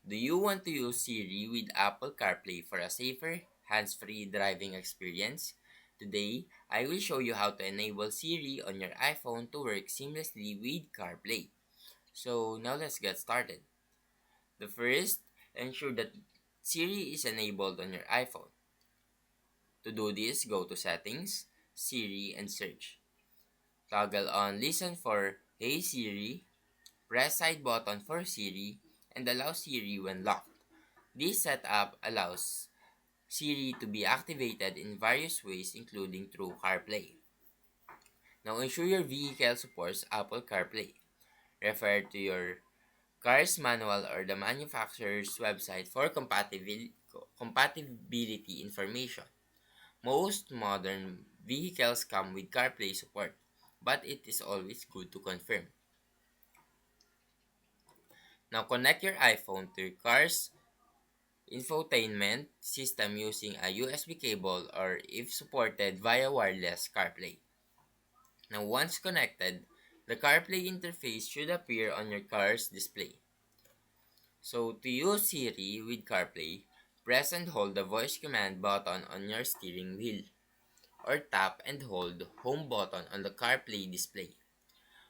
Do you want to use Siri with Apple CarPlay for a safer, hands-free driving experience? Today, I will show you how to enable Siri on your iPhone to work seamlessly with CarPlay. So now let's get started. The first, ensure that Siri is enabled on your iPhone. To do this, go to Settings, Siri, and search. Toggle on Listen for Hey Siri, press side button for Siri, and allow Siri when locked. This setup allows Siri to be activated in various ways including through CarPlay. Now ensure your vehicle supports Apple CarPlay. Refer to your car's manual or the manufacturer's website for compatibility information. Most modern vehicles come with CarPlay support, but it is always good to confirm. Now connect your iPhone to your car's infotainment system using a USB cable or if supported via wireless CarPlay. Now once connected, the CarPlay interface should appear on your car's display. So to use Siri with CarPlay, press and hold the voice command button on your steering wheel or tap and hold the home button on the CarPlay display.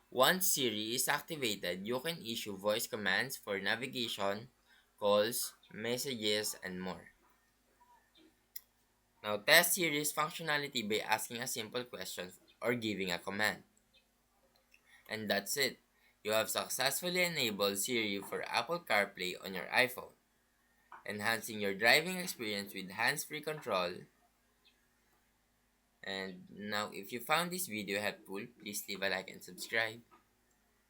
Once Siri is activated, you can issue voice commands for navigation, calls, messages, and more. Now test Siri's functionality by asking a simple question or giving a command. And that's it. You have successfully enabled Siri for Apple CarPlay on your iPhone, enhancing your driving experience with hands-free control. And now if you found this video helpful, please leave a like and subscribe.